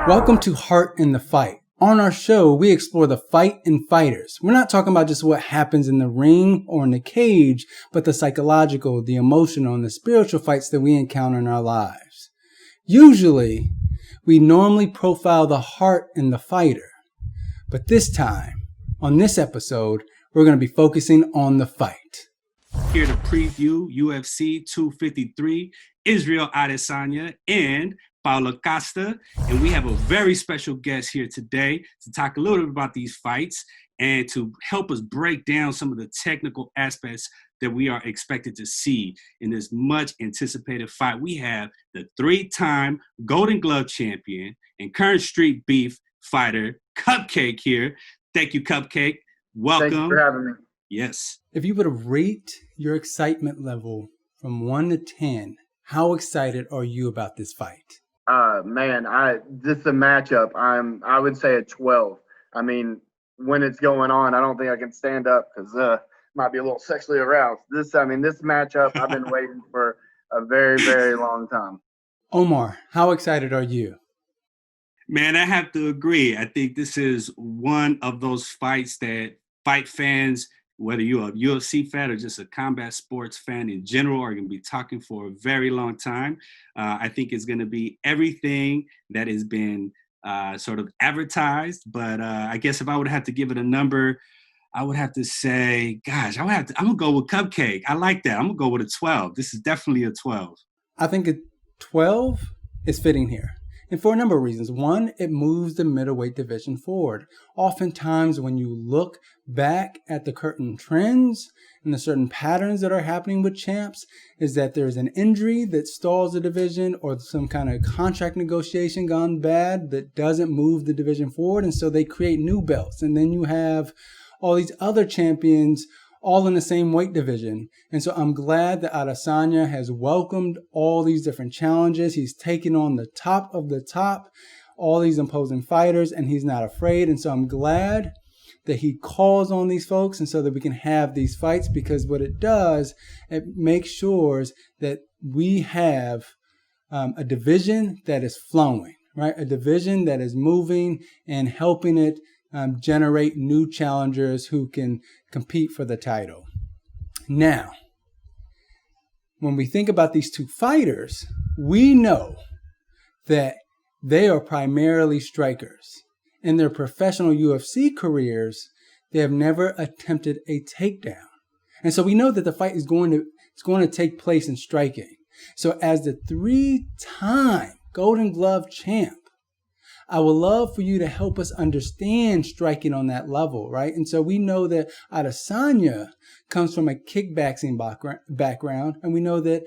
Welcome to Heart in the Fight. On our show, we explore the fight and fighters. We're not talking about just what happens in the ring or in the cage, but the psychological, the emotional, and the spiritual fights that we encounter in our lives. Usually, we normally profile the heart in the fighter. But this time, on this episode, we're going to be focusing on the fight. Here to preview UFC 253, Israel Adesanya and Paulo Costa, and we have a very special guest here today to talk a little bit about these fights and to help us break down some of the technical aspects that we are expected to see in this much anticipated fight. We have the three-time Golden Glove champion and current Street Beef fighter, Cupcake here. Thank you, Cupcake. Welcome. Thank you for having me. Yes. If you were to rate your excitement level from 1 to 10, how excited are you about this fight? This is a matchup. I would say a 12. I mean, when it's going on, I don't think I can stand up because might be a little sexually aroused. This matchup I've been waiting for a very, very long time. Omar, how excited are you? Man, I have to agree. I think this is one of those fights that fight fans, whether you're a UFC fan or just a combat sports fan in general, are going to be talking for a very long time. I think it's going to be everything that has been sort of advertised. But I guess if I would have to give it a number, I would have to say, gosh, I'm going to go with Cupcake. I like that. I'm going to go with a 12. This is definitely a 12. I think a 12 is fitting here. And for a number of reasons. One, it moves the middleweight division forward. Oftentimes, when you look back at the current trends and the certain patterns that are happening with champs, is that there's an injury that stalls the division or some kind of contract negotiation gone bad that doesn't move the division forward. And so they create new belts. And then you have all these other champions all in the same weight division. And so I'm glad that Adesanya has welcomed all these different challenges. He's taken on the top of the top, all these imposing fighters, and he's not afraid. And so I'm glad that he calls on these folks and so that we can have these fights, because what it does, it makes sure that we have a division that is flowing, right? A division that is moving and helping it generate new challengers who can compete for the title. Now, when we think about these two fighters, we know that they are primarily strikers. In their professional UFC careers, they have never attempted a takedown. And so we know that the fight is going to take place in striking. So as the three-time Golden Glove champ, I would love for you to help us understand striking on that level, right? And so we know that Adesanya comes from a kickboxing background, and we know that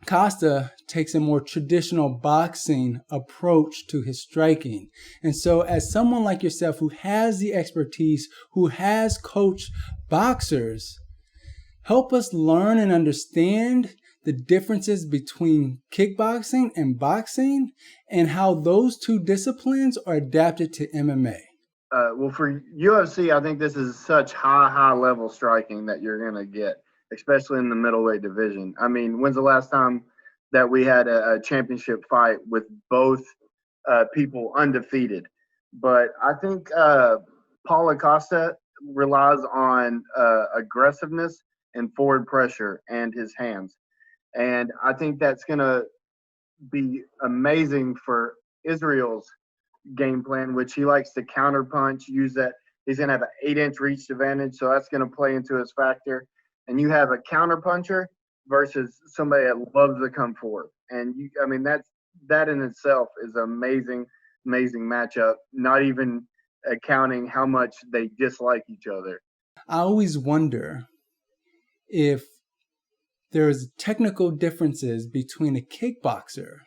Costa takes a more traditional boxing approach to his striking. And so as someone like yourself who has the expertise, who has coached boxers, help us learn and understand the differences between kickboxing and boxing and how those two disciplines are adapted to MMA. Well, for UFC, I think this is such high level striking that you're going to get, especially in the middleweight division. I mean, when's the last time that we had a championship fight with both people undefeated? But I think Paulo Costa relies on aggressiveness and forward pressure and his hands. And I think that's going to be amazing for Israel's game plan, which he likes to counterpunch, use that. He's going to have an 8-inch reach advantage, so that's going to play into his factor. And you have a counterpuncher versus somebody that loves to come forward. And, that in itself is an amazing matchup, not even accounting how much they dislike each other. I always wonder if there's technical differences between a kickboxer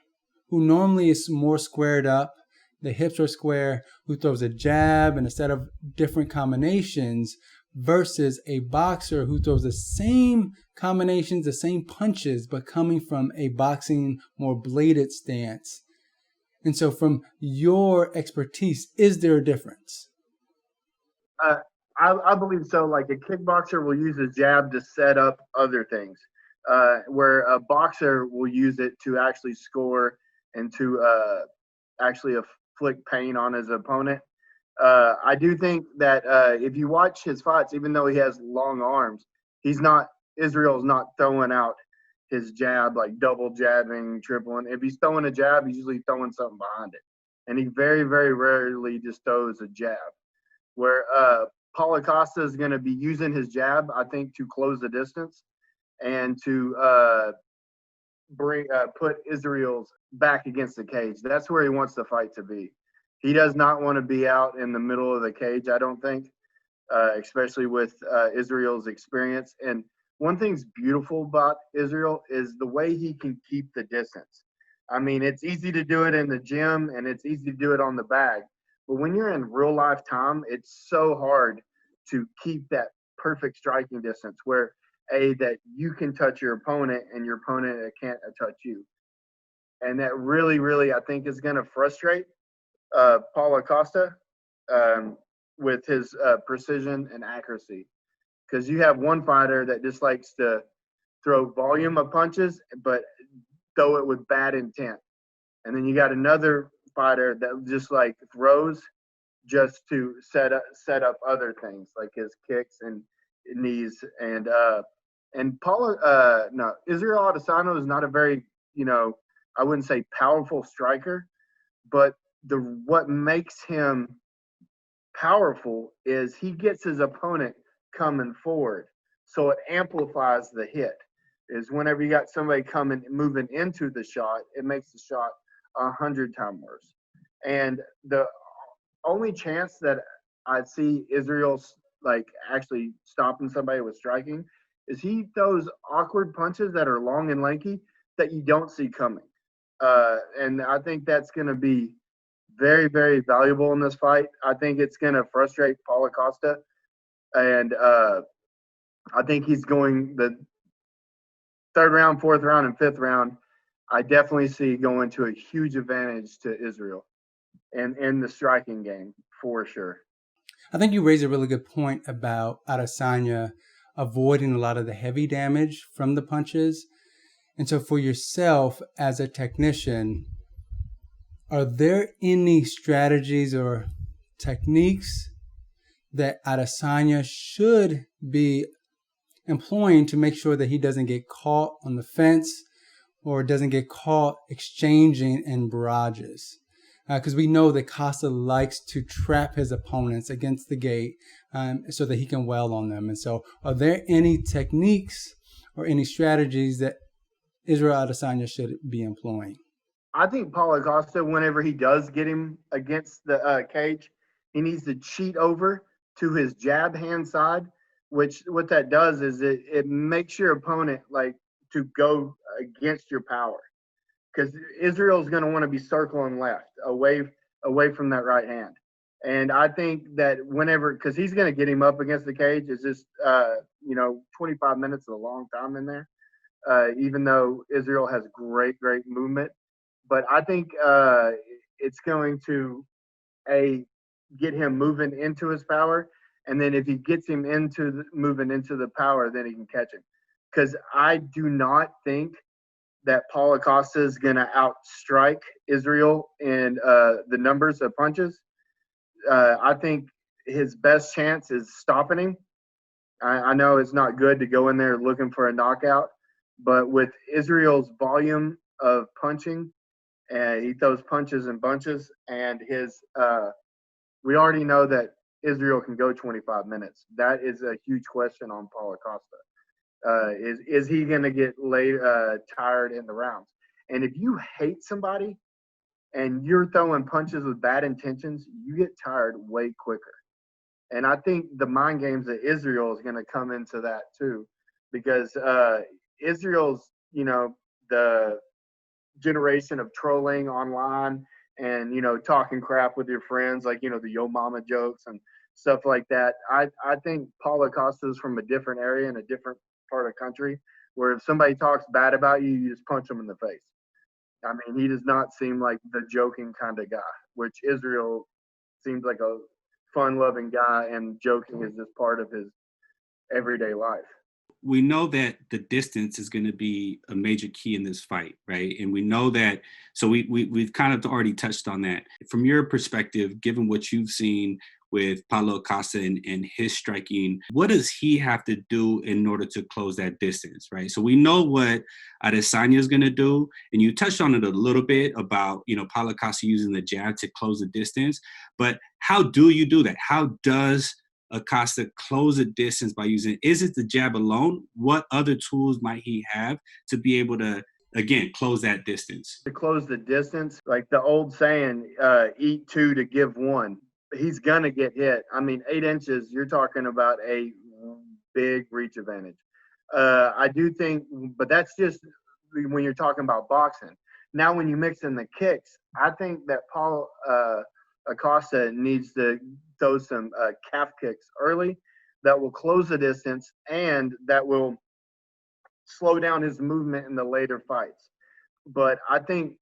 who normally is more squared up, the hips are square, who throws a jab and a set of different combinations, versus a boxer who throws the same combinations, the same punches, but coming from a boxing, more bladed stance. And so from your expertise, is there a difference? I believe so. Like a kickboxer will use a jab to set up other things. Where a boxer will use it to actually score and to actually inflict pain on his opponent. I do think that if you watch his fights, even though he has long arms, Israel's not throwing out his jab, like double jabbing, tripling. If he's throwing a jab, he's usually throwing something behind it. And he very, very rarely just throws a jab. Where Paulo Costa is going to be using his jab, I think, to close the distance and to put Israel's back against the cage. That's where he wants the fight to be. He does not want to be out in the middle of the cage, I don't think, especially with Israel's experience. And one thing's beautiful about Israel is the way he can keep the distance. I mean, it's easy to do it in the gym and it's easy to do it on the bag. But when you're in real life time, it's so hard to keep that perfect striking distance where that you can touch your opponent and your opponent can't touch you. And that really, really, I think is going to frustrate Paulo Costa with his precision and accuracy. Because you have one fighter that just likes to throw volume of punches, but throw it with bad intent. And then you got another fighter that just like throws just to set up other things like his kicks and knees and Israel Adesanya is not a very, I wouldn't say powerful striker, but what makes him powerful is he gets his opponent coming forward. So it amplifies the hit. Is whenever you got somebody moving into the shot, it makes the shot 100 times worse. And the only chance that I see Israel like actually stopping somebody with striking is he throws awkward punches that are long and lanky that you don't see coming. And I think that's going to be very, very valuable in this fight. I think it's going to frustrate Paulo Costa. And I think he's going the third round, fourth round, and fifth round. I definitely see going to a huge advantage to Israel and in the striking game for sure. I think you raised a really good point about Adesanya avoiding a lot of the heavy damage from the punches. And so for yourself as a technician, are there any strategies or techniques that Adesanya should be employing to make sure that he doesn't get caught on the fence or doesn't get caught exchanging in barrages? Because we know that Costa likes to trap his opponents against the gate so that he can wail on them. And so are there any techniques or any strategies that Israel Adesanya should be employing? I think Paulo Costa, whenever he does get him against the cage, he needs to cheat over to his jab hand side, which what that does is it makes your opponent like to go against your power. Because Israel's going to want to be circling left, away from that right hand. And I think that because he's going to get him up against the cage, it's just, 25 minutes is a long time in there, even though Israel has great, great movement. But I think it's going to, get him moving into his power. And then if he gets him moving into the power, then he can catch him. Because I do not think that Paulo Costa is going to outstrike Israel in the numbers of punches. I think his best chance is stopping him. I know it's not good to go in there looking for a knockout, but with Israel's volume of punching, he throws punches in bunches, and we already know that Israel can go 25 minutes. That is a huge question on Paulo Costa. Is he going to get tired in the rounds? And if you hate somebody and you're throwing punches with bad intentions, you get tired way quicker. And I think the mind games of Israel is going to come into that too, because Israel's, the generation of trolling online and, talking crap with your friends, like, the yo mama jokes and stuff like that. I think Paulo Costa is from a different area and a different part of country where if somebody talks bad about you, you just punch them in the face. I mean, he does not seem like the joking kind of guy, which Israel seems like a fun-loving guy, and joking is just part of his everyday life. we know that the distance is going to be a major key in this fight, right? And we know that, so we've kind of already touched on that. From your perspective, given what you've seen with Paulo Costa and his striking, what does he have to do in order to close that distance, right? So we know what Adesanya is going to do, and you touched on it a little bit about, Paulo Costa using the jab to close the distance, but how do you do that? How does Acosta close a distance by using, is it the jab alone? What other tools might he have to be able to, again, close that distance? To close the distance, like the old saying, eat two to give one. He's going to get hit. I mean, 8 inches, you're talking about a big reach advantage. I do think, but that's just when you're talking about boxing. Now, when you mix in the kicks, I think that Paulo Acosta needs to throw some calf kicks early that will close the distance and that will slow down his movement in the later fights. But I think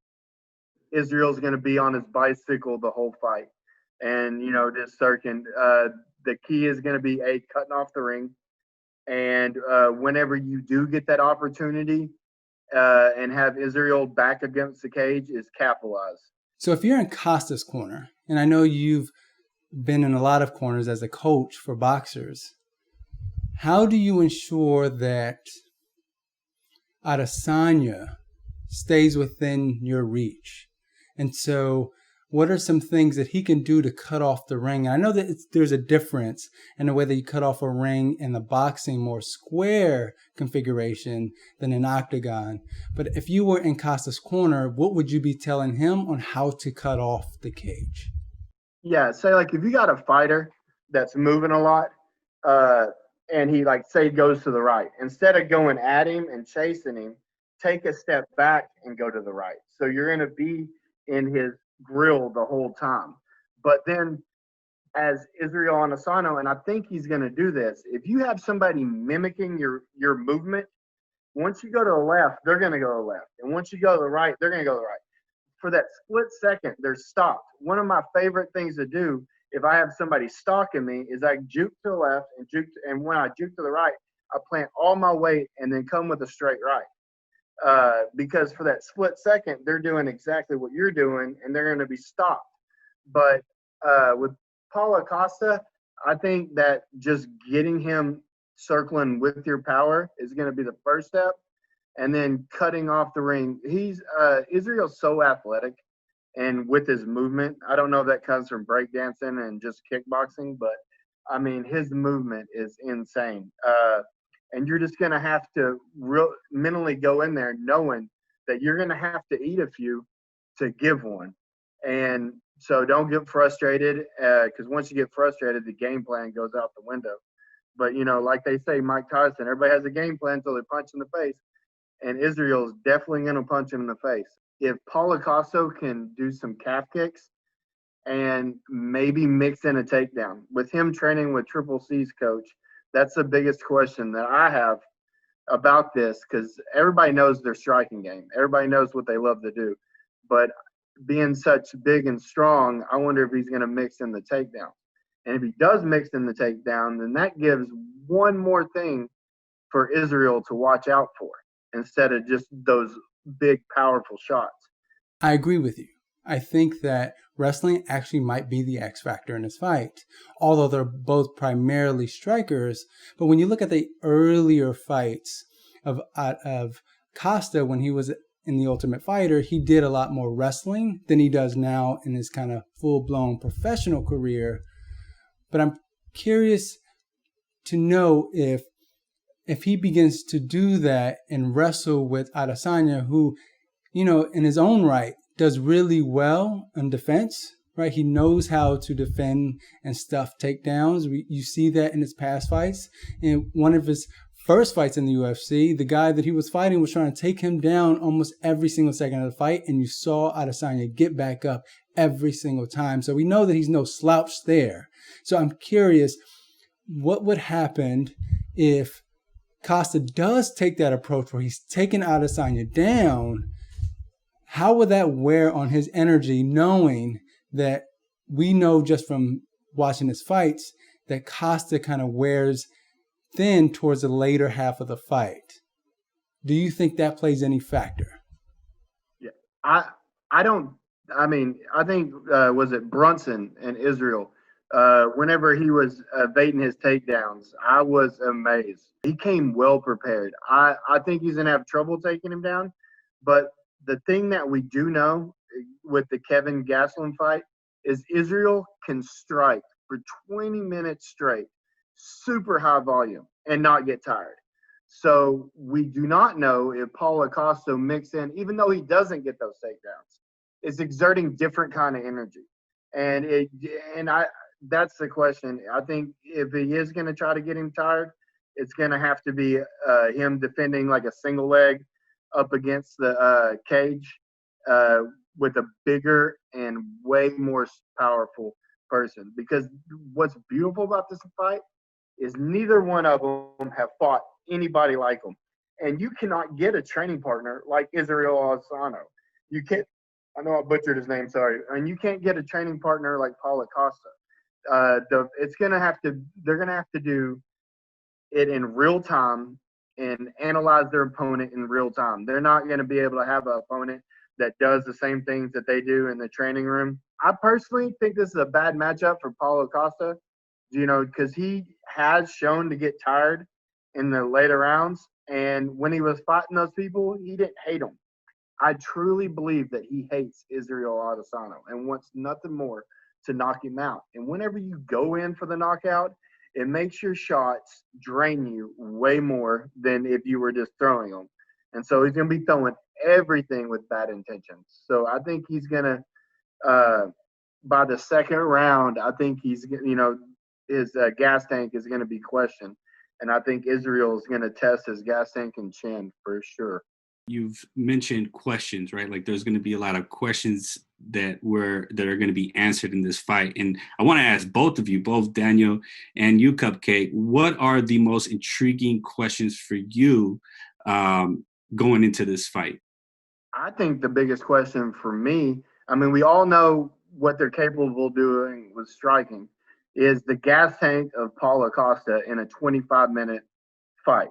Israel's going to be on his bicycle the whole fight. And, just circling. The key is going to be, cutting off the ring. And whenever you do get that opportunity and have Israel back against the cage, is capitalize. So if you're in Costa's corner, and I know you've been in a lot of corners as a coach for boxers, how do you ensure that Adesanya stays within your reach? And so what are some things that he can do to cut off the ring? I know that there's a difference in the way that you cut off a ring in the boxing more square configuration than an octagon. But if you were in Costa's corner, what would you be telling him on how to cut off the cage? Yeah, say like if you got a fighter that's moving a lot, and he say goes to the right, instead of going at him and chasing him, take a step back and go to the right. So you're going to be in his grill the whole time. But then as Israel Adesanya, and I think he's going to do this, if you have somebody mimicking your movement, once you go to the left, they're going to go to the left. And once you go to the right, they're going to go to the right. For that split second, they're stopped. One of my favorite things to do if I have somebody stalking me is I juke to the left and when I juke to the right, I plant all my weight and then come with a straight right. Because for that split second, they're doing exactly what you're doing, and they're going to be stopped. But with Paulo Costa, I think that just getting him circling with your power is going to be the first step, and then cutting off the ring. Israel's so athletic, and with his movement, I don't know if that comes from breakdancing and just kickboxing, but I mean, his movement is insane. And you're just going to have to mentally go in there knowing that you're going to have to eat a few to give one. And so don't get frustrated because once you get frustrated, the game plan goes out the window. But, like they say, Mike Tyson, everybody has a game plan until they punch in the face. And Israel's definitely going to punch him in the face. If Paulo Costa can do some calf kicks and maybe mix in a takedown, with him training with Triple C's coach, that's the biggest question that I have about this, because everybody knows their striking game. Everybody knows what they love to do. But being such big and strong, I wonder if he's going to mix in the takedown. And if he does mix in the takedown, then that gives one more thing for Israel to watch out for instead of just those big, powerful shots. I agree with you. I think that wrestling actually might be the X factor in this fight, although they're both primarily strikers. But when you look at the earlier fights of Costa when he was in The Ultimate Fighter, he did a lot more wrestling than he does now in his kind of full-blown professional career. But I'm curious to know if he begins to do that and wrestle with Adesanya, who, in his own right, does really well in defense, right? He knows how to defend and stuff takedowns. You see that in his past fights. In one of his first fights in the UFC, the guy that he was fighting was trying to take him down almost every single second of the fight, and you saw Adesanya get back up every single time. So we know that he's no slouch there. So I'm curious, what would happen if Costa does take that approach where he's taking Adesanya down? How would that wear on his energy, knowing that we know just from watching his fights that Costa kind of wears thin towards the later half of the fight. Do you think that plays any factor? Yeah, I don't. I mean, I think was it Brunson and Israel? Whenever he was baiting his takedowns, I was amazed. He came well prepared. I think he's gonna have trouble taking him down, but the thing that we do know with the Kevin Gastelum fight is Israel can strike for 20 minutes straight, super high volume, and not get tired. So we do not know if Paulo Costa mixed in, even though he doesn't get those takedowns, is exerting different kind of energy. And that's the question. I think if he is going to try to get him tired, it's going to have to be him defending like a single leg up against the cage with a bigger and way more powerful person. Because what's beautiful about this fight is neither one of them have fought anybody like them. And you cannot get a training partner like Israel Adesanya. You can't. I know I butchered his name, sorry. And you can't get a training partner like Paulo Costa. It's gonna have to. They're gonna have to do it in real time and analyze their opponent in real time. They're not gonna be able to have an opponent that does the same things that they do in the training room. I personally think this is a bad matchup for Paulo Costa. Because he has shown to get tired in the later rounds. And when he was fighting those people, he didn't hate them. I truly believe that he hates Israel Adesanya and wants nothing more to knock him out. And whenever you go in for the knockout, it makes your shots drain you way more than if you were just throwing them. And so he's going to be throwing everything with bad intentions. So I think he's going to, by the second round, I think he's, his gas tank is going to be questioned. And I think Israel is going to test his gas tank and chin for sure. You've mentioned questions, right? Like there's going to be a lot of questions that are going to be answered in this fight. And I want to ask both of you, both Daniel and you, Cupcake, what are the most intriguing questions for you going into this fight? I think the biggest question for me, I mean, we all know what they're capable of doing with striking, is the gas tank of Paulo Costa in a 25-minute fight.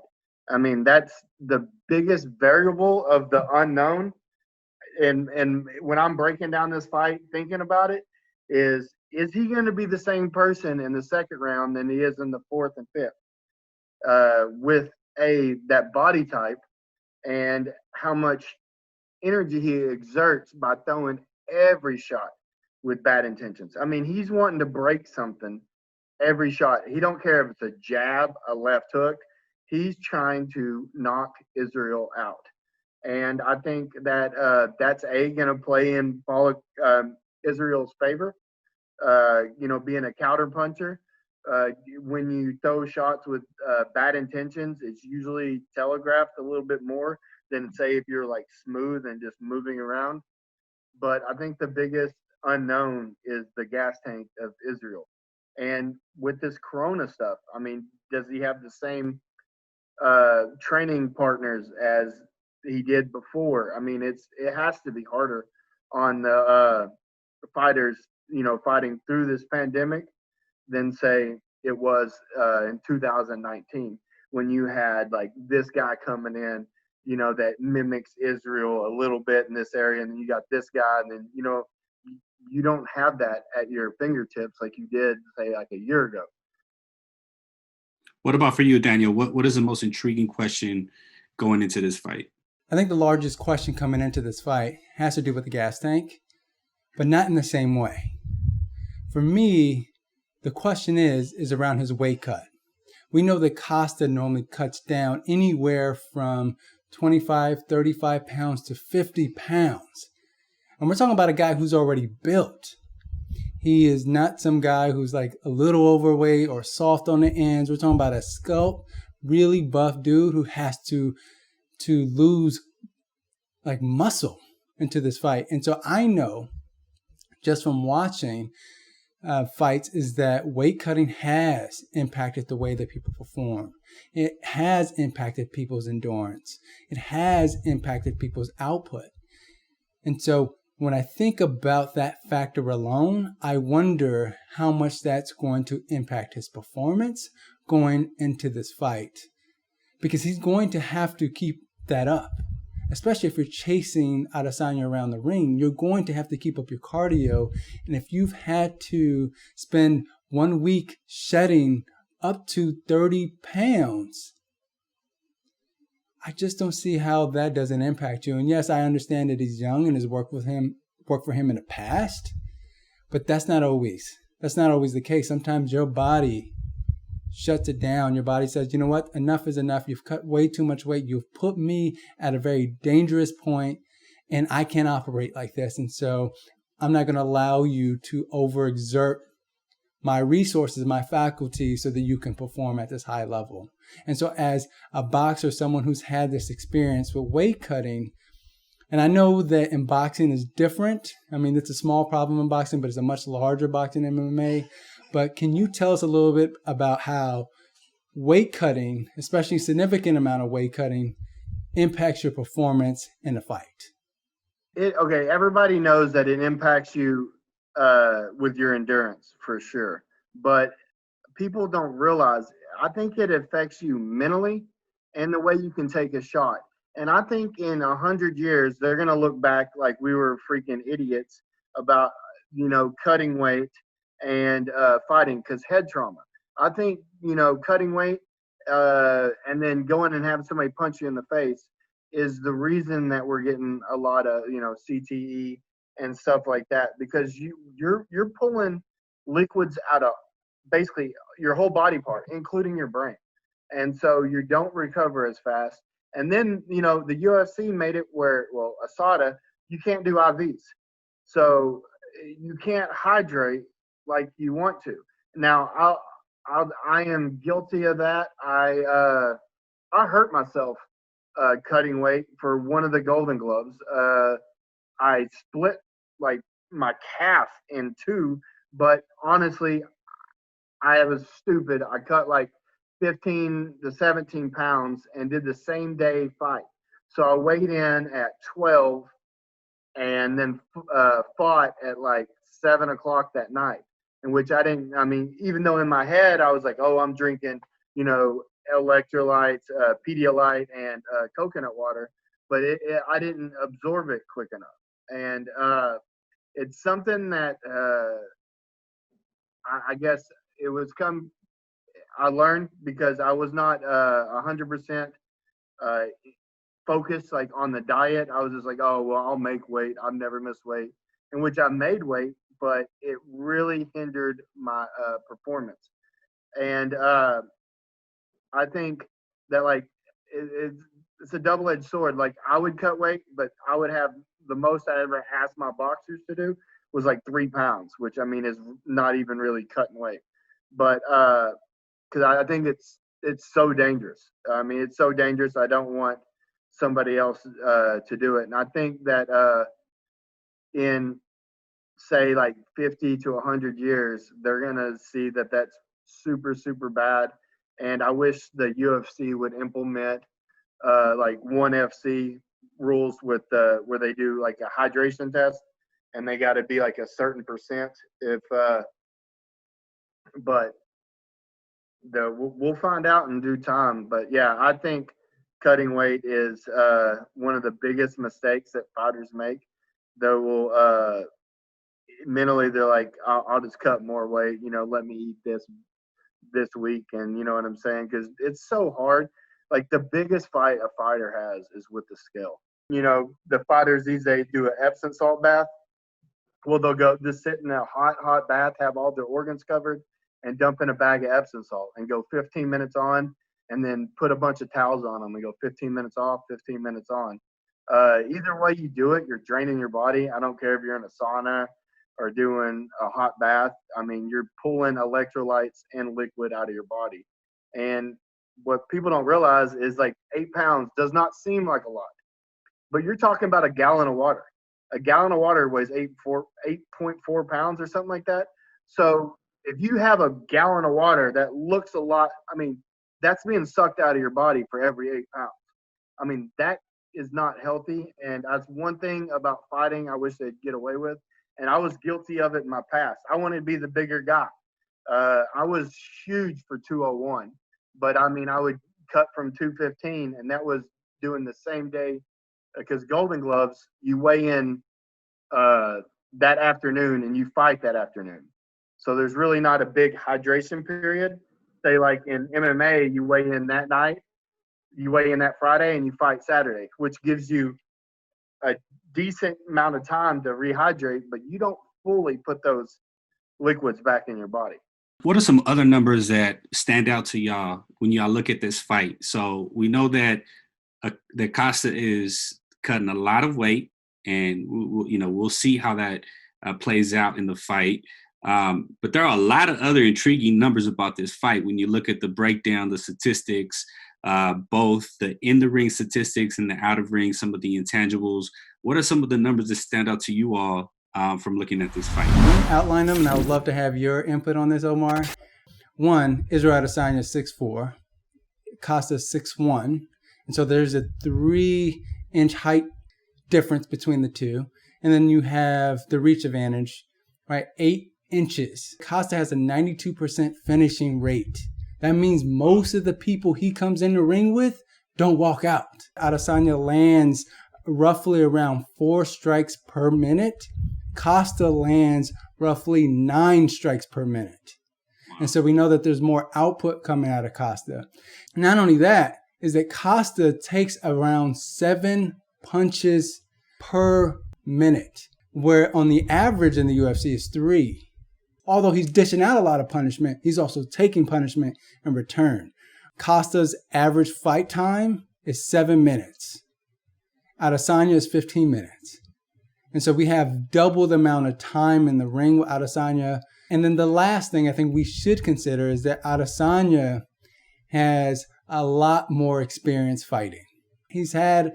I mean, that's the biggest variable of the unknown. And when I'm breaking down this fight, thinking about it, is he going to be the same person in the second round than he is in the fourth and fifth with that body type and how much energy he exerts by throwing every shot with bad intentions. I mean, he's wanting to break something every shot. He don't care if it's a jab, a left hook. He's trying to knock Israel out. And I think that that's going to play in Israel's favor, being a counter puncher. When you throw shots with bad intentions, it's usually telegraphed a little bit more than, say, if you're like smooth and just moving around. But I think the biggest unknown is the gas tank of Israel. And with this Corona stuff, I mean, does he have the same training partners as he did before? I mean, it has to be harder on the fighters, fighting through this pandemic than, say, it was in 2019 when you had like this guy coming in, that mimics Israel a little bit in this area, and then you got this guy, and then you don't have that at your fingertips like you did, say, like a year ago. What about for you, Daniel? What is the most intriguing question going into this fight? I think the largest question coming into this fight has to do with the gas tank, but not in the same way. For me, the question is around his weight cut. We know that Costa normally cuts down anywhere from 25, 35 pounds to 50 pounds. And we're talking about a guy who's already built. He is not some guy who's like a little overweight or soft on the ends. We're talking about a sculpt, really buff dude who has to lose like muscle into this fight. And so I know just from watching fights is that weight cutting has impacted the way that people perform. It has impacted people's endurance. It has impacted people's output. And so when I think about that factor alone, I wonder how much that's going to impact his performance going into this fight, because he's going to have to keep that up. Especially if you're chasing Adesanya around the ring, you're going to have to keep up your cardio. And if you've had to spend 1 week shedding up to 30 pounds, I just don't see how that doesn't impact you. And yes, I understand that he's young and has worked for him in the past, but that's not always the case. Sometimes your body shuts it down. Your body says, you know what? Enough is enough. You've cut way too much weight. You've put me at a very dangerous point, and I can't operate like this. And so I'm not going to allow you to overexert my resources, my faculties, so that you can perform at this high level. And so as a boxer, someone who's had this experience with weight cutting, and I know that in boxing is different. I mean, it's a small problem in boxing, but it's a much larger boxing in MMA. But can you tell us a little bit about how weight cutting, especially a significant amount of weight cutting, impacts your performance in a fight? Okay, everybody knows that it impacts you with your endurance for sure. But people don't realize, I think it affects you mentally and the way you can take a shot. And I think in 100 years, they're going to look back like we were freaking idiots about, cutting weight and fighting, because head trauma. I think, cutting weight and then going and having somebody punch you in the face is the reason that we're getting a lot of, CTE and stuff like that, because you're pulling liquids out of basically your whole body part, including your brain. And so you don't recover as fast. And then, the UFC made it where, ASADA, you can't do IVs. So you can't hydrate like you want to. Now, I am guilty of that. I hurt myself cutting weight for one of the Golden Gloves. I split like my calf in two, but honestly, I was stupid. I cut like 15 to 17 pounds and did the same day fight. So I weighed in at 12 and then fought at like 7 o'clock that night, in which even though in my head I was like, oh, I'm drinking, electrolytes, Pedialyte, and coconut water, but I didn't absorb it quick enough. And it's something that I guess it was I learned because I was not 100% focused like on the diet. I was just like, oh, well, I'll make weight. I've never missed weight, in which I made weight, but it really hindered my performance. And I think that like it's a double-edged sword. Like I would cut weight, but I would have the most I ever asked my boxers to do was like 3 pounds, which is not even really cutting weight. But because I think it's so dangerous. It's so dangerous. I don't want somebody else to do it. And I think that in say like 50 to 100 years, they're gonna see that that's super, super bad. And I wish the UFC would implement like ONE FC rules with where they do like a hydration test, and they got to be like a certain percent. But we'll find out in due time. But yeah, I think cutting weight is one of the biggest mistakes that fighters make. They will mentally, they're like, I'll just cut more weight. Let me eat this week, and you know what I'm saying? Because it's so hard. Like the biggest fight a fighter has is with the scale. The fighters these days do an Epsom salt bath. Well, they'll go just sit in a hot bath, have all their organs covered, and dump in a bag of Epsom salt and go 15 minutes on, and then put a bunch of towels on them and go 15 minutes off, 15 minutes on. Either way you do it, you're draining your body. I don't care if you're in a sauna or doing a hot bath. You're pulling electrolytes and liquid out of your body. And what people don't realize is like 8 pounds does not seem like a lot, but you're talking about a gallon of water. A gallon of water weighs 8.4 pounds or something like that. So if you have a gallon of water that looks a lot, that's being sucked out of your body for every 8 pounds. That is not healthy. And that's one thing about fighting I wish they'd get away with. And I was guilty of it in my past. I wanted to be the bigger guy. I was huge for 201. But I mean, I would cut from 215, and that was doing the same day because Golden Gloves, you weigh in that afternoon and you fight that afternoon. So there's really not a big hydration period. Say like in MMA, you weigh in that night, you weigh in that Friday, and you fight Saturday, which gives you a decent amount of time to rehydrate, but you don't fully put those liquids back in your body. What are some other numbers that stand out to y'all when y'all look at this fight? So we know that Costa is cutting a lot of weight, and we'll see how that plays out in the fight. But there are a lot of other intriguing numbers about this fight when you look at the breakdown, the statistics, both the in-the-ring statistics and the out-of-ring, some of the intangibles. What are some of the numbers that stand out to you all from looking at this fight? Outline them, and I would love to have your input on this, Omar. One, Israel Adesanya 6'4", Costa 6'1", and so there's a 3-inch height difference between the two. And then you have the reach advantage, right? 8 inches. Costa has a 92% finishing rate. That means most of the people he comes in the ring with don't walk out. Adesanya lands roughly around 4 strikes per minute. Costa lands roughly 9 strikes per minute. And so we know that there's more output coming out of Costa. Not only that, is that Costa takes around 7 punches per minute, where on the average in the UFC is 3. Although he's dishing out a lot of punishment, he's also taking punishment in return. Costa's average fight time is 7 minutes. Adesanya is 15 minutes. And so we have double the amount of time in the ring with Adesanya. And then the last thing I think we should consider is that Adesanya has a lot more experience fighting. He's had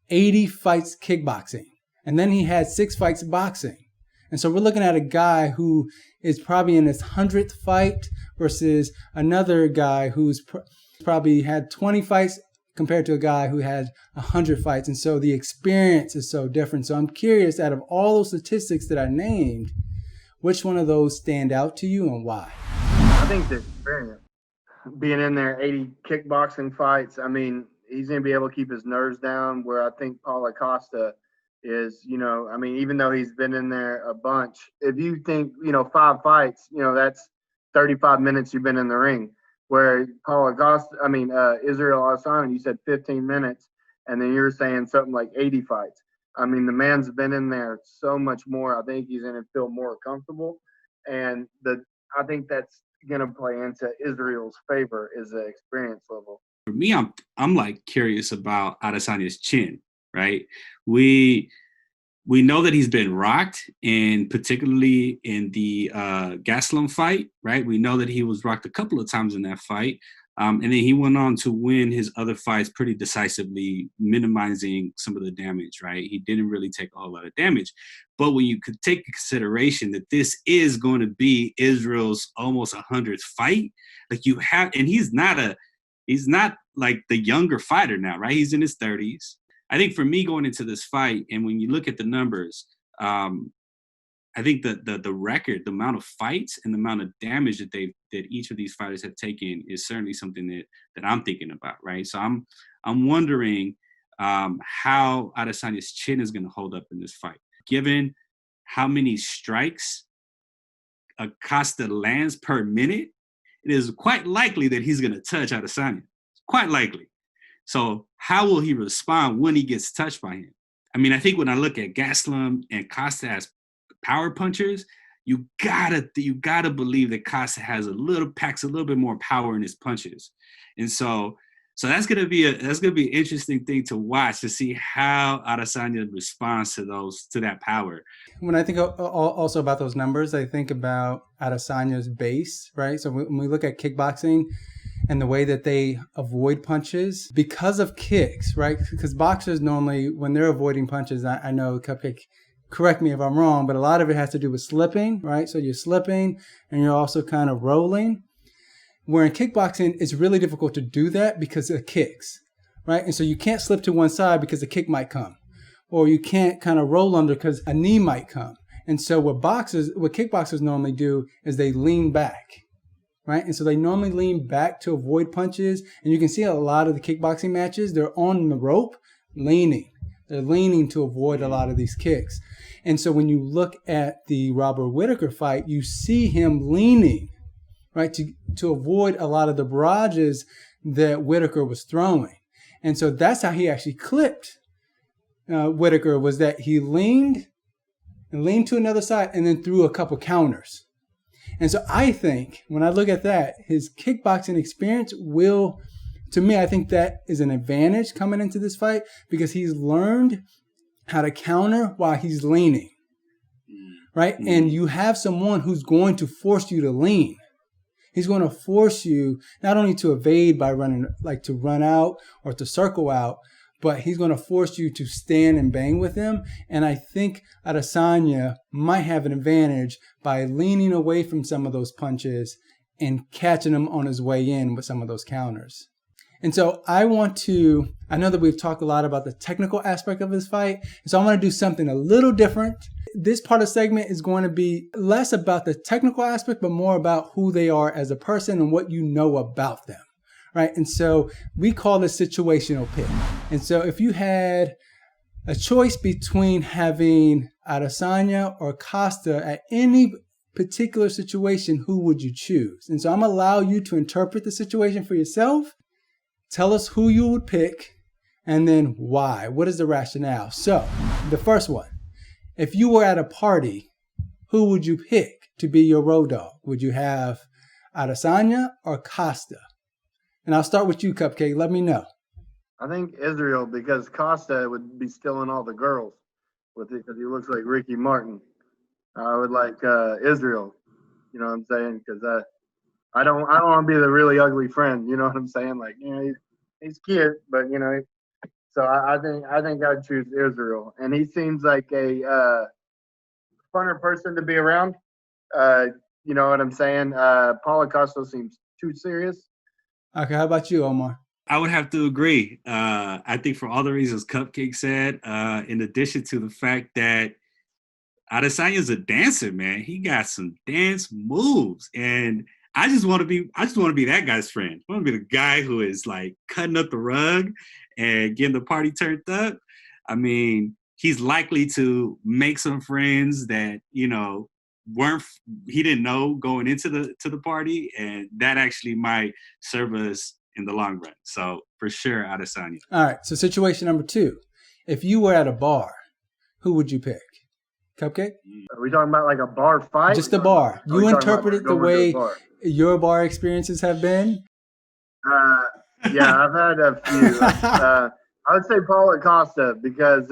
80 fights kickboxing, and then he had 6 fights boxing. And so we're looking at a guy who is probably in his 100th fight versus another guy who's probably had 20 fights compared to a guy who had 100 fights. And so the experience is so different. So I'm curious, out of all those statistics that I named, which one of those stand out to you and why? I think the experience. Being in there 80 kickboxing fights, I mean, he's going to be able to keep his nerves down, where I think Paulo Costa is, I mean, even though he's been in there a bunch, if you think, 5 fights, that's 35 minutes you've been in the ring. Where Paulo Costa, Israel Adesanya, you said 15 minutes, and then you're saying something like 80 fights. I mean, the man's been in there so much more. I think he's going to feel more comfortable. And I think that's going to play into Israel's favor is the experience level. For me, I'm like curious about Adesanya's chin, right? We know that he's been rocked, and particularly in the Gastelum fight, right? We know that he was rocked a couple of times in that fight. And then he went on to win his other fights pretty decisively, minimizing some of the damage, right? He didn't really take a whole lot of damage. But when you could take into consideration that this is going to be Israel's almost 100th fight, like you have, and he's not like the younger fighter now, right? He's in his 30s. I think for me going into this fight, and when you look at the numbers, I think the record, the amount of fights and the amount of damage that each of these fighters have taken is certainly something that I'm thinking about, right? So I'm wondering how Adesanya's chin is going to hold up in this fight, given how many strikes Costa lands per minute. It is quite likely that he's going to touch Adesanya. Quite likely. So how will he respond when he gets touched by him? I mean, I think when I look at Gastelum and Costa as power punchers, you gotta believe that Costa packs a little bit more power in his punches, and so that's gonna be an interesting thing to watch, to see how Adesanya responds to that power. When I think also about those numbers, I think about Adesanya's base, right? So when we look at kickboxing and the way that they avoid punches because of kicks, right? Because boxers normally, when they're avoiding punches, I know Cupcake, correct me if I'm wrong, but a lot of it has to do with slipping, right? So you're slipping and you're also kind of rolling. Where in kickboxing, it's really difficult to do that because of kicks, right? And so you can't slip to one side because a kick might come. Or you can't kind of roll under because a knee might come. And so what kickboxers normally do is they lean back, right? And so they normally lean back to avoid punches. And you can see a lot of the kickboxing matches, they're on the rope leaning. They're leaning to avoid a lot of these kicks. And so when you look at the Robert Whittaker fight, you see him leaning, right, to avoid a lot of the barrages that Whittaker was throwing. And so that's how he actually clipped Whittaker, was that he leaned to another side and then threw a couple counters. And so I think when I look at that, his kickboxing experience will, to me, I think that is an advantage coming into this fight because he's learned how to counter while he's leaning, right? Mm-hmm. And you have someone who's going to force you to lean. He's going to force you not only to evade by running, like to run out or to circle out, but he's going to force you to stand and bang with him. And I think Adesanya might have an advantage by leaning away from some of those punches and catching him on his way in with some of those counters. And so I know that we've talked a lot about the technical aspect of this fight. And so I want to do something a little different. This part of the segment is going to be less about the technical aspect, but more about who they are as a person and what you know about them. Right. And so we call this situational pick. And so if you had a choice between having Adesanya or Costa at any particular situation, who would you choose? And so I'm going to allow you to interpret the situation for yourself. Tell us who you would pick and then why. What is the rationale? So the first one, if you were at a party, who would you pick to be your road dog? Would you have Adesanya or Costa? And I'll start with you, Cupcake. Let me know. I think Israel, because Costa would be stealing all the girls with it because he looks like Ricky Martin. I would like Israel. You know what I'm saying? Because I don't want to be the really ugly friend. You know what I'm saying? Like, you know, he's cute, but you know. So I think I'd choose Israel, and he seems like a funner person to be around. You know what I'm saying? Paulo Costa seems too serious. Okay, how about you, Omar? I would have to agree. I think for all the reasons Cupcake said, in addition to the fact that Adesanya's a dancer, man. He got some dance moves, and I just want to be that guy's friend. I want to be the guy who is like cutting up the rug and getting the party turned up. I mean, he's likely to make some friends that, you know, he didn't know going into the party, and that actually might serve us in the long run. So for sure, Adesanya. All right. So situation number 2, if you were at a bar, who would you pick? Cupcake? Are we talking about like a bar fight? Just a bar. You interpret it the way your bar experiences have been? Yeah, I've had a few. I would say Paulo Costa because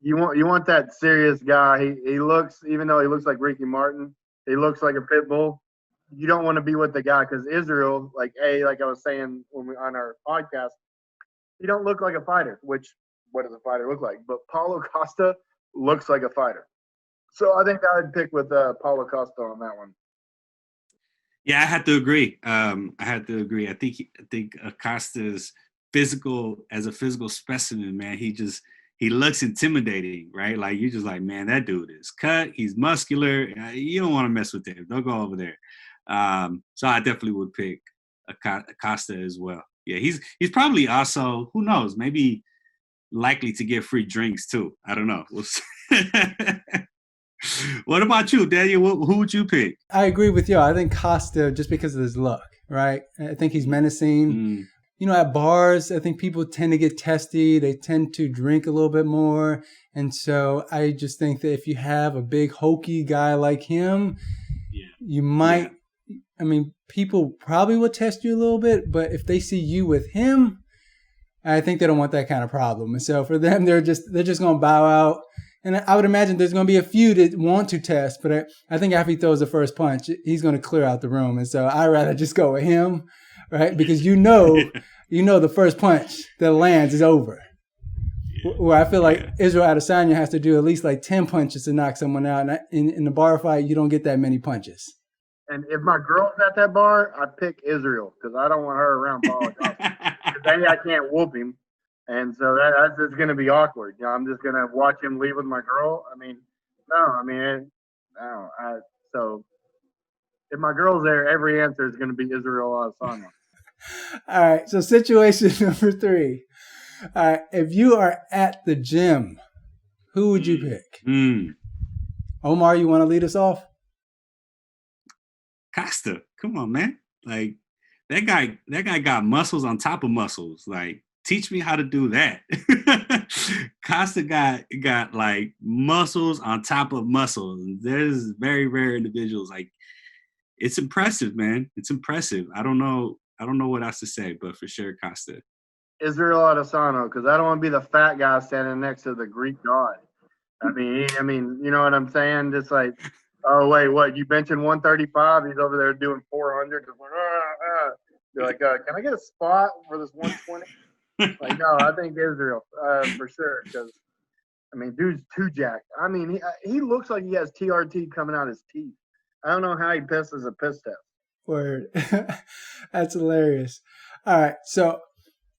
you want that serious guy. He looks, even though he looks like Ricky Martin, he looks like a pit bull. You don't want to be with the guy because Israel, like I was saying on our podcast, he don't look like a fighter. Which what does a fighter look like? But Paulo Costa looks like a fighter. So I think I would pick with Paulo Costa on that one. Yeah, I have to agree. I think Acosta's physical, as a physical specimen, man, he looks intimidating, right? Like you're just like, man, that dude is cut. He's muscular. You don't want to mess with him. Don't go over there. So I definitely would pick Acosta as well. Yeah, he's probably also, who knows, maybe likely to get free drinks too. I don't know. We'll see. What about you, Daniel? Who would you pick? I agree with you. I think Costa, just because of his look, right? I think he's menacing. You know, at bars, I think people tend to get testy. They tend to drink a little bit more. And so I just think that if you have a big hokey guy like him, you might, I mean, people probably will test you a little bit, but if they see you with him, I think they don't want that kind of problem. And so for them, they're just going to bow out. And I would imagine there's going to be a few that want to test, but I think after he throws the first punch, he's going to clear out the room. And so I'd rather just go with him, right? Because you know the first punch that lands is over. Where I feel like Israel Adesanya has to do at least like 10 punches to knock someone out. And in the bar fight, you don't get that many punches. And if my girl's at that bar, I'd pick Israel because I don't want her around Paulo Costa. Then I can't whoop him. And so that's just going to be awkward. You know, I'm just going to watch him leave with my girl. So if my girl's there, every answer is going to be Israel Adesanya. All right. So situation number 3. All right. If you are at the gym, who would you pick? Omar, you want to lead us off? Costa, come on, man. Like that guy got muscles on top of muscles. Like, teach me how to do that. Costa got like muscles on top of muscles. There's very rare individuals. Like, it's impressive, man. It's impressive. I don't know what else to say, but for sure, Costa. Israel Adesanya, because I don't want to be the fat guy standing next to the Greek god. I mean, you know what I'm saying? Just like, oh wait, what? You benching 135? He's over there doing 400. Just like, You're like, can I get a spot for this 120? Like, no, I think Israel for sure, because I mean, dude's too jacked. I mean, he looks like he has TRT coming out his teeth. I don't know how he pisses a piss test. Word. That's hilarious. All right. So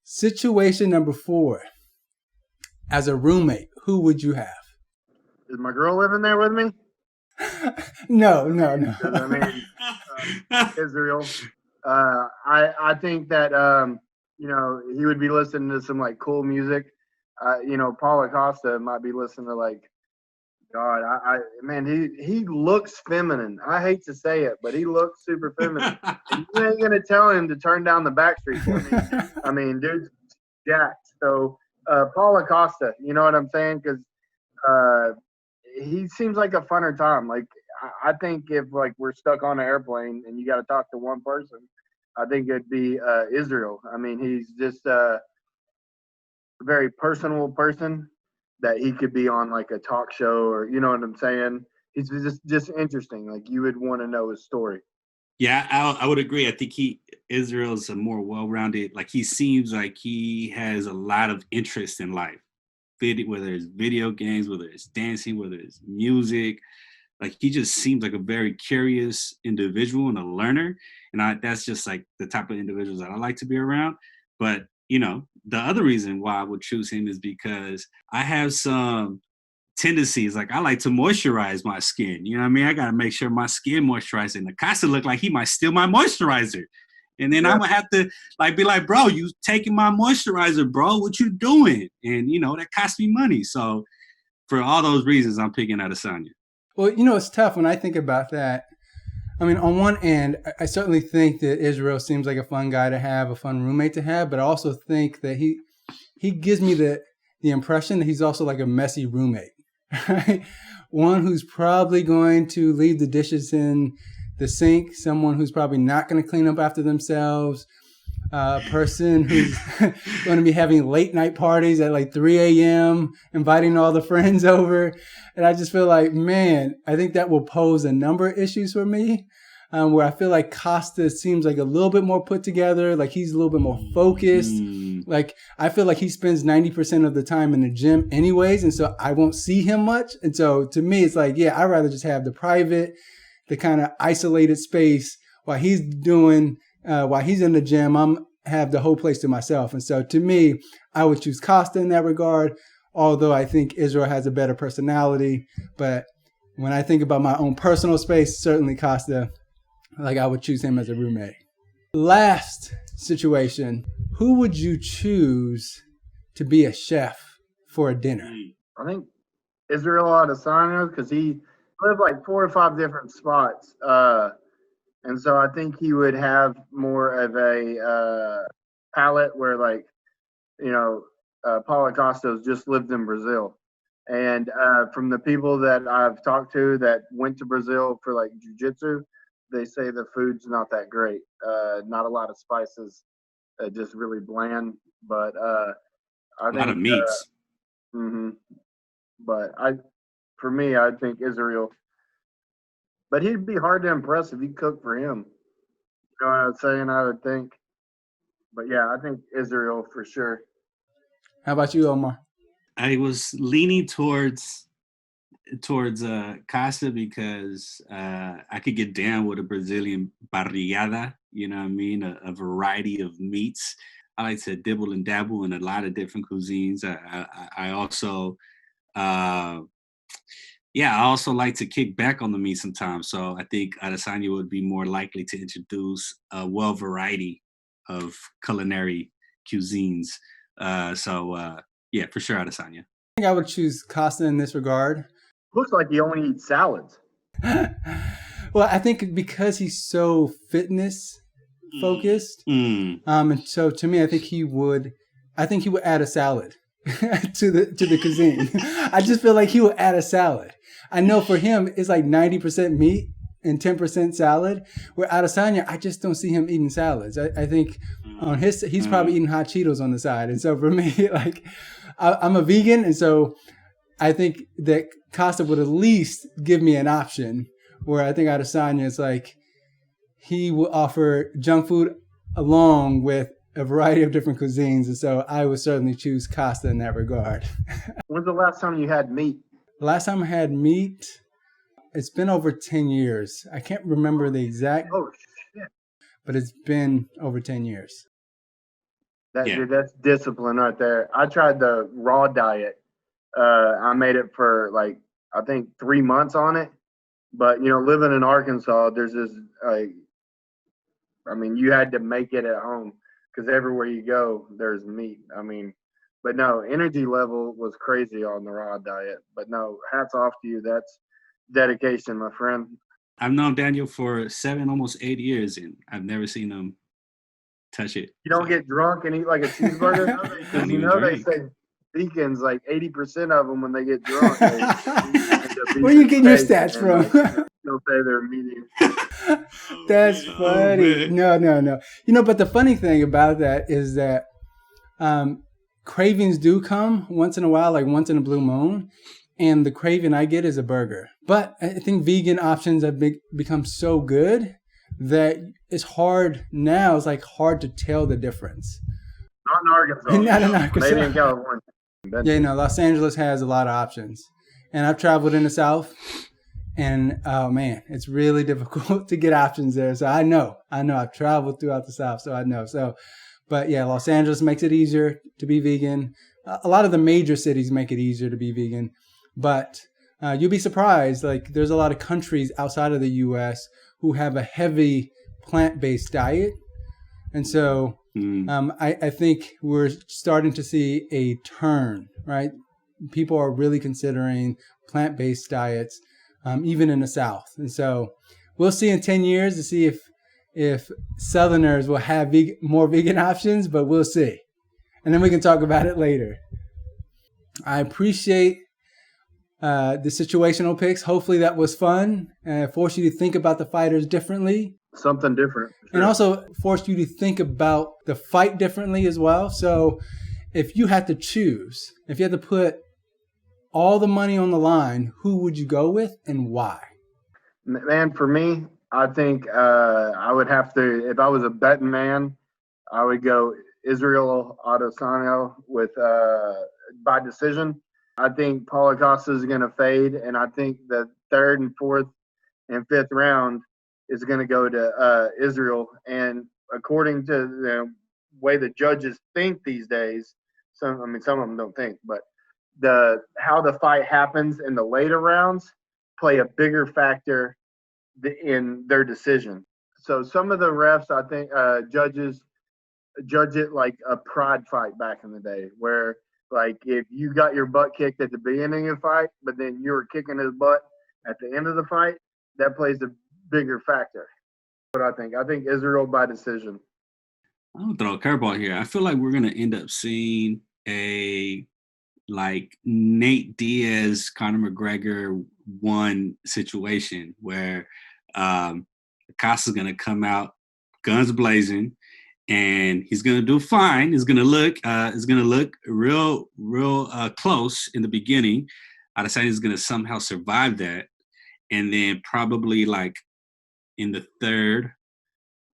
situation number 4. As a roommate, who would you have? Is my girl living there with me? No. I mean, Israel. I think that you know, he would be listening to some like cool music. You know, Paulo Costa might be listening to like, God, man, he looks feminine. I hate to say it, but he looks super feminine. And you ain't gonna tell him to turn down the backstreet for me. I mean, dude's jacked. So Paulo Costa, you know what I'm saying? Because he seems like a funner time. Like, I think if like we're stuck on an airplane and you got to talk to one person, I think it'd be Israel. I mean, he's just a very personal person that he could be on like a talk show, or you know what I'm saying? He's just interesting. Like, you would want to know his story. Yeah, I would agree. I think Israel's a more well-rounded. Like, he seems like he has a lot of interest in life, whether it's video games, whether it's dancing, whether it's music. Like, he just seems like a very curious individual and a learner. And that's just like the type of individuals that I like to be around. But, you know, the other reason why I would choose him is because I have some tendencies. Like, I like to moisturize my skin. You know what I mean? I got to make sure my skin moisturizes. And Acosta look like he might steal my moisturizer. And then I'm going to have to like be like, bro, you taking my moisturizer, bro. What you doing? And, you know, that cost me money. So for all those reasons, I'm picking Adesanya. Well, you know, it's tough when I think about that. I mean, on one end, I certainly think that Israel seems like a fun guy to have, a fun roommate to have, but I also think that he gives me the impression that he's also like a messy roommate, right? One who's probably going to leave the dishes in the sink, someone who's probably not going to clean up after themselves, a person who's going to be having late night parties at like 3 a.m., inviting all the friends over. And I just feel like, man, I think that will pose a number of issues for me, where I feel like Costa seems like a little bit more put together, like he's a little bit more focused. Like, I feel like he spends 90% of the time in the gym anyways, and so I won't see him much. And so to me, it's like, yeah, I'd rather just have the private, the kind of isolated space while he's in the gym. I'm have the whole place to myself. And so to me, I would choose Costa in that regard, although I think Israel has a better personality. But when I think about my own personal space, certainly Costa, like I would choose him as a roommate. Last situation, who would you choose to be a chef for a dinner? I think Israel Adesanya, because he lived like 4 or 5 different spots. And so I think he would have more of a palate where, like, you know, Paulo Costa's just lived in Brazil. And from the people that I've talked to that went to Brazil for, like, jiu-jitsu, they say the food's not that great. Not a lot of spices, just really bland. But I think – a lot of meats. But for me, I think Israel – but he'd be hard to impress if you cook for him. You know what I'm saying? I would think. But yeah, I think Israel for sure. How about you, Omar? I was leaning towards Costa because I could get down with a Brazilian parrillada. You know what I mean? A variety of meats. I like to dibble and dabble in a lot of different cuisines. I also Yeah, I also like to kick back on the meat sometimes. So I think Adesanya would be more likely to introduce a variety of culinary cuisines. Yeah, for sure, Adesanya. I think I would choose Costa in this regard. Looks like he only eats salads. Well, I think because he's so fitness focused, and so to me, I think he would add a salad to the cuisine. I just feel like he would add a salad. I know for him, it's like 90% meat and 10% salad. Where Adesanya, I just don't see him eating salads. I think on he's probably eating hot Cheetos on the side. And so for me, like I'm a vegan, and so I think that Costa would at least give me an option. Where I think Adesanya is like he will offer junk food along with a variety of different cuisines, and so I would certainly choose Costa in that regard. When's the last time you had meat? The last time I had meat, it's been over 10 years. I can't remember the exact, but it's been over 10 years. Dude, that's discipline right there. I tried the raw diet. I made it for like, I think 3 months on it. But, living in Arkansas, there's this, you had to make it at home because everywhere you go, there's meat. But no, energy level was crazy on the raw diet. But no, hats off to you. That's dedication, my friend. I've known Daniel for 7, almost 8 years, and I've never seen him touch it. You don't get drunk and eat like a cheeseburger? Because they say vegans, like 80% of them, when they get drunk, where are you getting your stats from? They'll say they're medium. That's funny. No. But the funny thing about that is that cravings do come once in a while, like once in a blue moon. And the craving I get is a burger. But I think vegan options have become so good that it's hard now. It's like hard to tell the difference. Not in Arkansas. Not in Arkansas. Maybe in California. Yeah, Los Angeles has a lot of options. And I've traveled in the South, and oh man, it's really difficult to get options there. So I know I've traveled throughout the South, so I know. But yeah, Los Angeles makes it easier to be vegan. A lot of the major cities make it easier to be vegan, but you'll be surprised. Like there's a lot of countries outside of the U.S. who have a heavy plant-based diet, and so I think we're starting to see a turn, right? People are really considering plant-based diets, even in the South. And so we'll see in 10 years to see if Southerners will have more vegan options, but we'll see. And then we can talk about it later. I appreciate the situational picks. Hopefully that was fun. Forced you to think about the fighters differently. Something different. Sure. And also forced you to think about the fight differently as well. So if you had to choose, if you had to put all the money on the line, who would you go with and why? Man, for me, I think I would have to, if I was a betting man, I would go Israel Adesanya with by decision. I think Paulo Costa is going to fade, and I think the 3rd and 4th and 5th round is going to go to Israel. And according to the way the judges think these days, some of them don't think, but how the fight happens in the later rounds play a bigger factor in their decision. So some of the refs, I think, judges judge it like a pride fight back in the day, where like if you got your butt kicked at the beginning of the fight, but then you were kicking his butt at the end of the fight, that plays a bigger factor. What I think Israel by decision. I'll throw a curveball here. I feel like we're gonna end up seeing a like Nate Diaz, Conor McGregor 1 situation where Costa's gonna come out guns blazing, and he's gonna do fine. It's gonna look real close in the beginning. Adesanya is gonna somehow survive that, and then probably like in the 3rd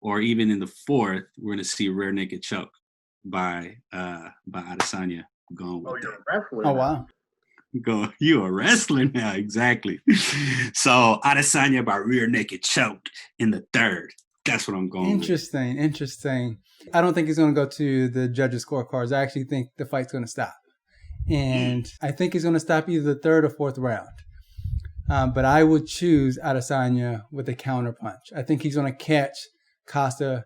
or even in the 4th, we're gonna see a rear naked choke by Adesanya. Going with you're a wrestler. Oh wow. You a wrestler now, exactly. So Adesanya by rear naked choke in the 3rd. That's what I'm going Interesting. I don't think he's going to go to the judges' scorecards. I actually think the fight's going to stop. And I think he's going to stop either the 3rd or 4th round. but I would choose Adesanya with a counter punch. I think he's going to catch Costa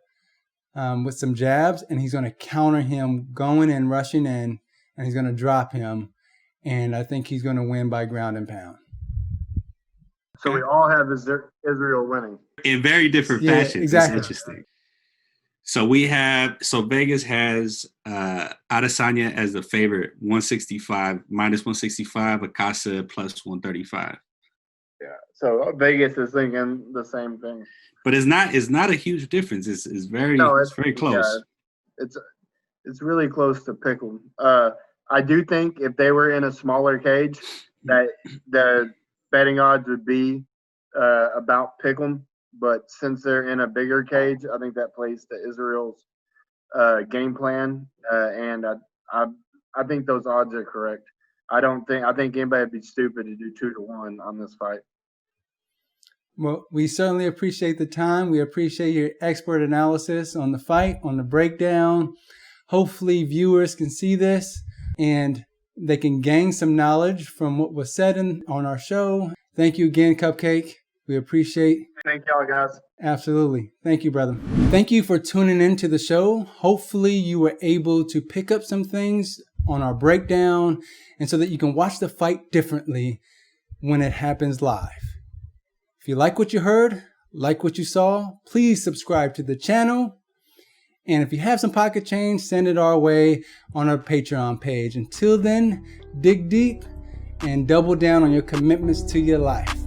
with some jabs, and he's going to counter him going in, rushing in, and he's going to drop him. And I think he's going to win by ground and pound. So we all have Israel winning. In very different fashions. Exactly. It's interesting. So Vegas has Adesanya as the favorite, 165, minus 165, Acosta plus 135. Yeah. So Vegas is thinking the same thing. But it's not a huge difference. It's very close. Yeah, it's really close to pick 'em. I do think if they were in a smaller cage, that the betting odds would be about pick 'em. But since they're in a bigger cage, I think that plays to Israel's game plan, and I think those odds are correct. I think anybody would be stupid to do 2-1 on this fight. Well, we certainly appreciate the time. We appreciate your expert analysis on the fight, on the breakdown. Hopefully viewers can see this and they can gain some knowledge from what was said on our show. Thank you again, Cupcake. We appreciate. Thank y'all, guys. Absolutely. Thank you, brother. Thank you for tuning in to the show. Hopefully you were able to pick up some things on our breakdown, and so that you can watch the fight differently when it happens live. If you like what you heard, like what you saw, please subscribe to the channel. And if you have some pocket change, send it our way on our Patreon page. Until then, dig deep and double down on your commitments to your life.